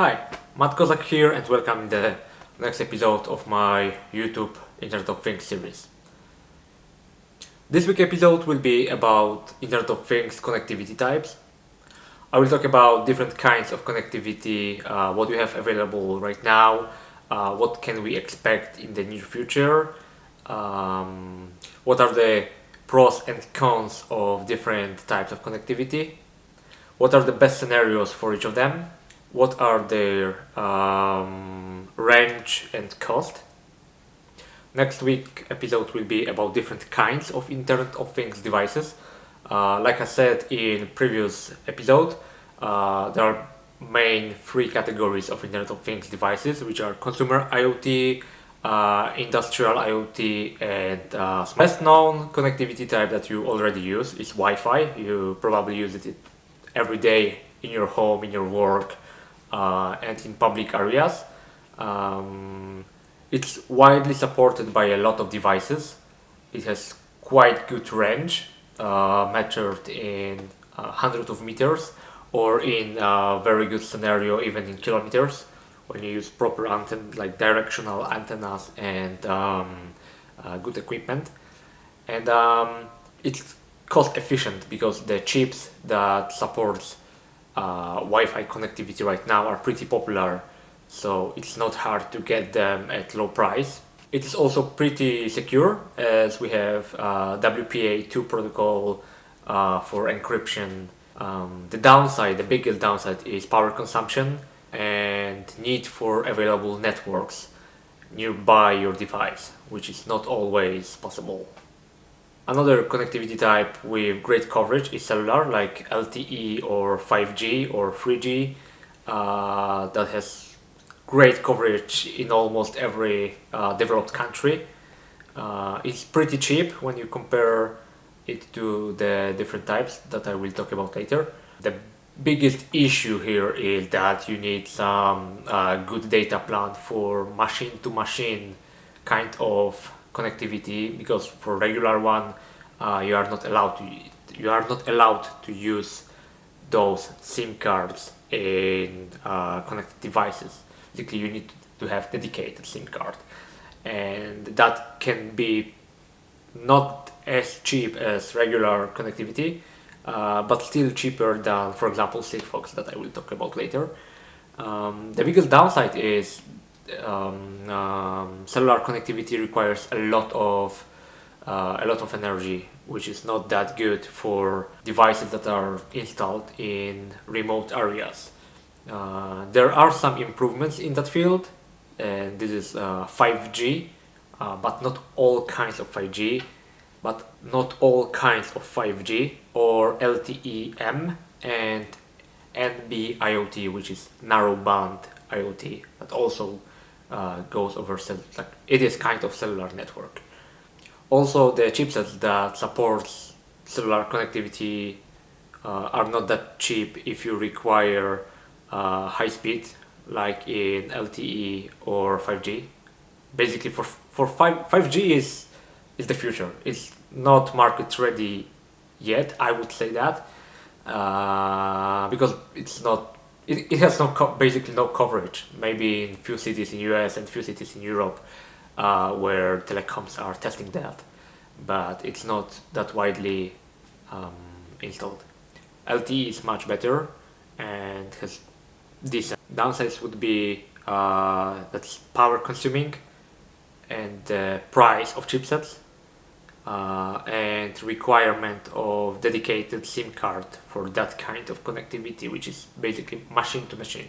Hi, Matt Kozak here and welcome to the next episode of my YouTube Internet of Things series. This week's episode will be about Internet of Things connectivity types. I will talk about different kinds of connectivity, what we have available right now, what can we expect in the near future, what are the pros and cons of different types of connectivity, what are the best scenarios for each of them, what are their range and cost. Next week episode will be about different kinds of Internet of Things devices. Like I said in previous episode, there are main three categories of Internet of Things devices, which are consumer IoT, industrial IoT, and best known connectivity type that you already use is Wi-Fi. You probably use it every day in your home, in your work, and in public areas. It's widely supported by a lot of devices. It has quite good range, measured in hundreds of meters, or in a very good scenario even in kilometers, when you use proper antennas like directional antennas and good equipment. And it's cost efficient because the chips that supports Wi-Fi connectivity right now are pretty popular, so it's not hard to get them at low price. It is also pretty secure, as we have WPA2 protocol for encryption. The biggest downside is power consumption and need for available networks nearby your device, which is not always possible. Another connectivity type with great coverage is cellular, like LTE or 5G or 3G, that has great coverage in almost every developed country. It's pretty cheap when you compare it to the different types that I will talk about later. The biggest issue here is that you need some good data plan for machine-to-machine kind of connectivity, because for regular one you are not allowed to use those SIM cards in connected devices. Basically, you need to have dedicated SIM card, and that can be not as cheap as regular connectivity, but still cheaper than, for example, Sigfox, that I will talk about later. The biggest downside is cellular connectivity requires a lot of energy, which is not that good for devices that are installed in remote areas. There are some improvements in that field, and this is 5G, but not all kinds of 5G, or LTE-M and NB-IoT, which is narrowband IoT, that also goes over it is kind of cellular network. Also, the chipsets that supports cellular connectivity are not that cheap if you require high speed, like in LTE or 5G. Basically, for 5G is the future. It's not market ready yet, I would say that, because it has basically no coverage. Maybe in few cities in US and few cities in Europe, where telecoms are testing that, but it's not that widely installed. LTE is much better and has decent. Downsides would be that's power consuming, and the price of chipsets, and requirement of dedicated SIM card for that kind of connectivity, which is basically machine to machine.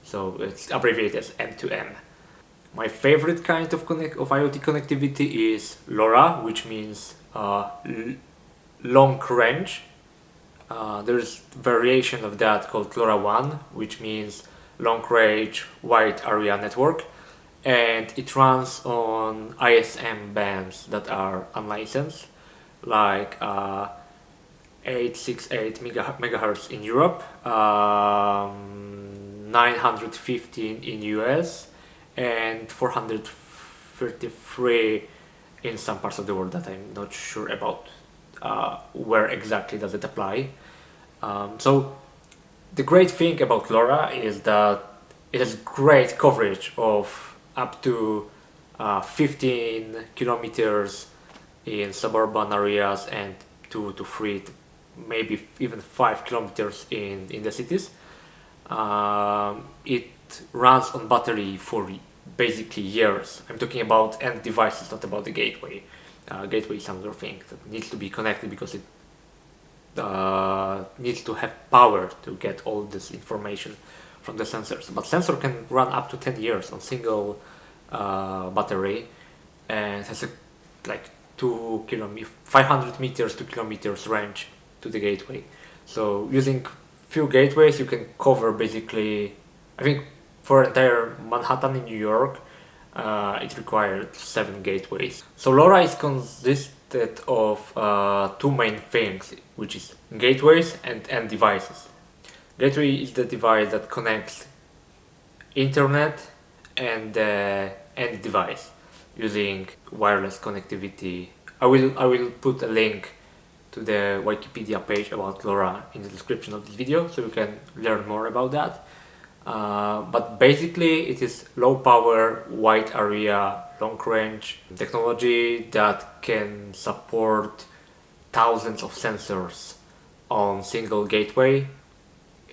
So it's abbreviated as M2M. My favorite kind of IoT connectivity is LoRa, which means long range. There's variation of that called LoRa 1, which means long range wide area network, and it runs on ISM bands that are unlicensed, like 868 megahertz in Europe, 915 in US, and 433 in some parts of the world that I'm not sure about where exactly does it apply. So the great thing about LoRa is that It has great coverage of up to 15 kilometers in suburban areas and 2 to 3, maybe even 5 kilometers in the cities. It runs on battery for basically years. I'm talking about end devices, not about the gateway. Gateway is another thing that needs to be connected because it needs to have power to get all this information from the sensors. But sensor can run up to 10 years on single battery, and has a like 500 meters to kilometers range to the gateway. So using few gateways you can cover basically, I think for entire Manhattan in New York it required 7 gateways. So LoRa is consisted of 2 main things, which is gateways and end devices. Gateway is the device that connects internet and the end device using wireless connectivity. I will put a link to the Wikipedia page about LoRa in the description of this video, so you can learn more about that. But basically it is low power, wide area, long range technology that can support thousands of sensors on single gateway,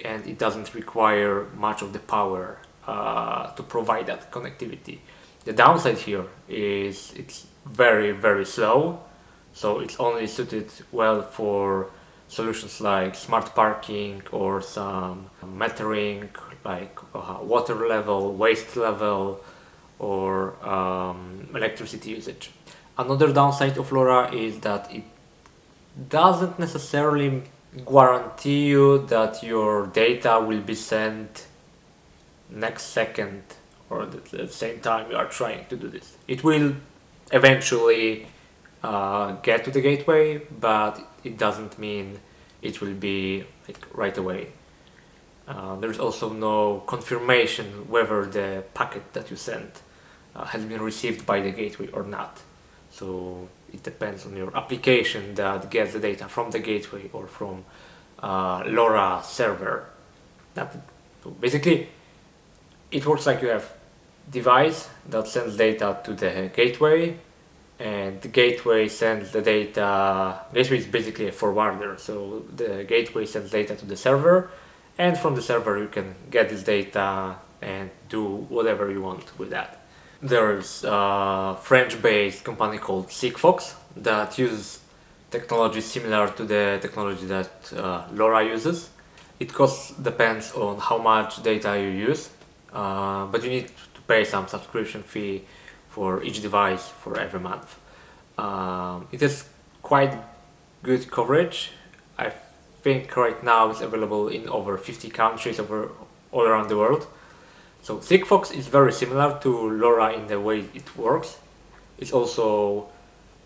and it doesn't require much of the power to provide that connectivity. The downside here is it's very slow, so it's only suited well for solutions like smart parking or some metering like water level, waste level, or electricity usage. Another downside of LoRa is that it doesn't necessarily guarantee you that your data will be sent next second or at the same time you are trying to do this. It will eventually get to the gateway, but it doesn't mean it will be like right away. There's also no confirmation whether the packet that you sent has been received by the gateway or not. So it depends on your application that gets the data from the gateway or from LoRa server. So basically, it works like you have device that sends data to the gateway, and the gateway sends the data. Gateway is basically a forwarder, so the gateway sends data to the server, and from the server you can get this data and do whatever you want with that. There's a French-based company called Sigfox that uses technology similar to the technology that LoRa uses. It cost depends on how much data you use, but you need to pay some subscription fee for each device for every month. It has quite good coverage. I think right now it's available in over 50 countries all around the world. So Sigfox is very similar to LoRa in the way it works. It's also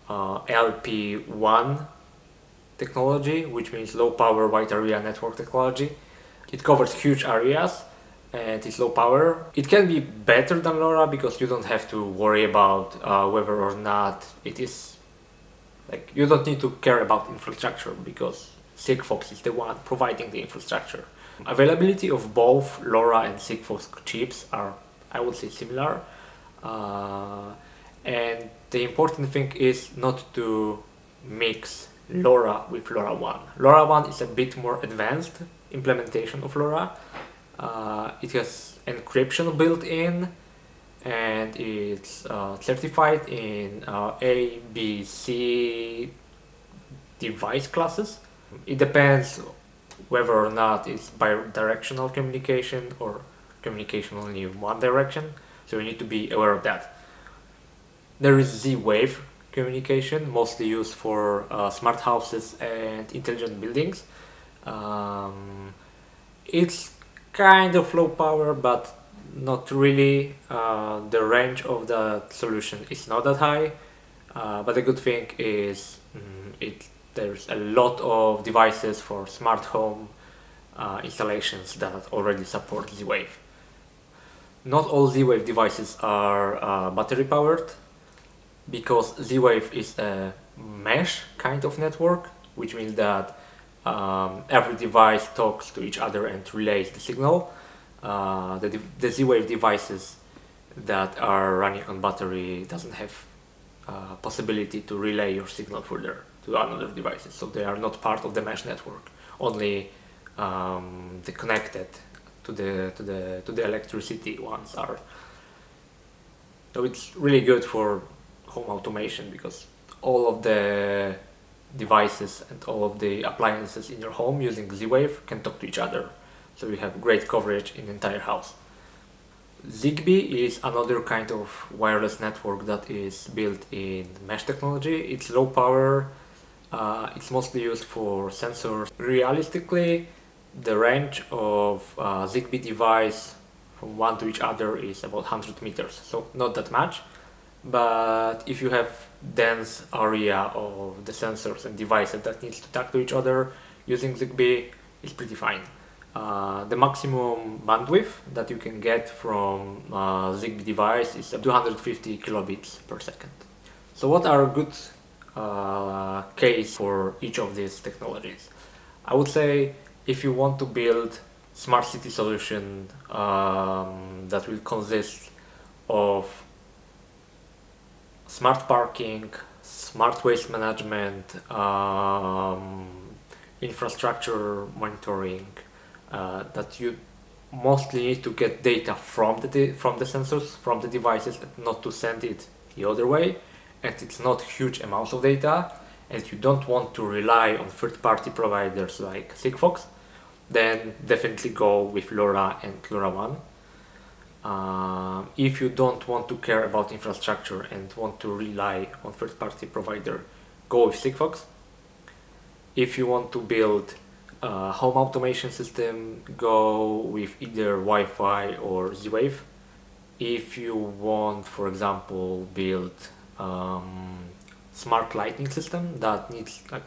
LP1 technology, which means low power wide area network technology. It covers huge areas and it's low power. It can be better than LoRa because you don't have to worry about whether or not it is, like, you don't need to care about infrastructure because Sigfox is the one providing the infrastructure. Availability of both LoRa and Sigfox chips are, I would say, similar. And the important thing is not to mix LoRa with LoRaWAN. LoRaWAN is a bit more advanced implementation of LoRa. It has encryption built in, and it's certified in A, B, C device classes. It depends whether or not it's bidirectional communication or communication only in one direction, so you need to be aware of that. There is ZWave communication, mostly used for smart houses and intelligent buildings. It's kind of low power, but not really. The range of the solution is not that high, but the good thing is there's a lot of devices for smart home installations that already support ZWave. Not all ZWave devices are battery powered, because ZWave is a mesh kind of network, which means that every device talks to each other and relays the signal. the ZWave devices that are running on battery doesn't have possibility to relay your signal further to another devices, so they are not part of the mesh network. Only the connected to the electricity ones are. So it's really good for home automation because all of the devices and all of the appliances in your home using ZWave can talk to each other. So you have great coverage in the entire house. ZigBee is another kind of wireless network that is built in mesh technology. It's low power, it's mostly used for sensors. Realistically, the range of ZigBee device from one to each other is about 100 meters, so not that much. But if you have dense area of the sensors and devices that needs to talk to each other, using ZigBee is pretty fine. The maximum bandwidth that you can get from ZigBee device is 250 kilobits per second. So what are good case for each of these technologies? I would say if you want to build smart city solution that will consist of smart parking, smart waste management, infrastructure monitoring, that you mostly need to get data from the sensors, from the devices, and not to send it the other way, and it's not huge amounts of data, and you don't want to rely on third-party providers like Sigfox, then definitely go with LoRa and LoRaWAN. If you don't want to care about infrastructure and want to rely on third-party provider, go with Sigfox. If you want to build a home automation system, go with either Wi-Fi or ZWave. If you want, for example, build smart lighting system that needs, like,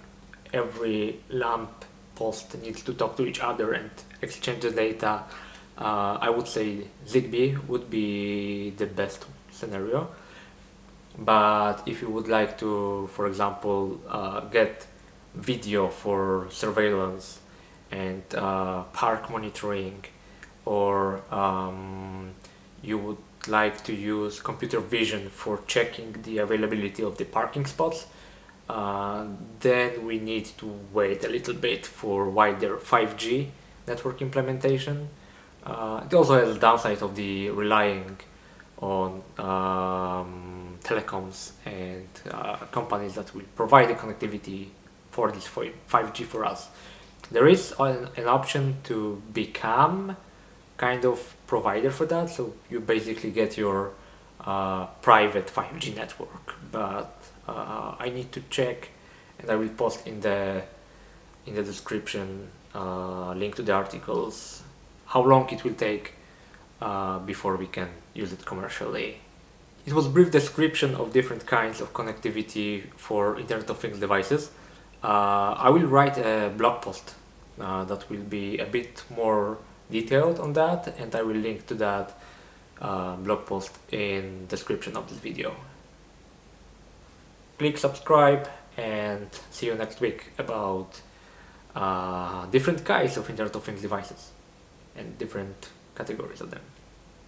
every lamp post needs to talk to each other and exchange the data, I would say ZigBee would be the best scenario. But if you would like to, for example, get video for surveillance and park monitoring, or you would like to use computer vision for checking the availability of the parking spots, then we need to wait a little bit for wider 5G network implementation. It also has the downside of the relying on telecoms and companies that will provide the connectivity for this 5G for us. There is an option to become kind of provider for that, so you basically get your private 5G network, but I need to check, and I will post in the description link to the articles how long it will take before we can use it commercially. It was a brief description of different kinds of connectivity for Internet of Things devices. I will write a blog post that will be a bit more detailed on that, and I will link to that blog post in the description of this video. Click subscribe and see you next week about different kinds of Internet of Things devices and different categories of them.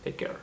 Take care.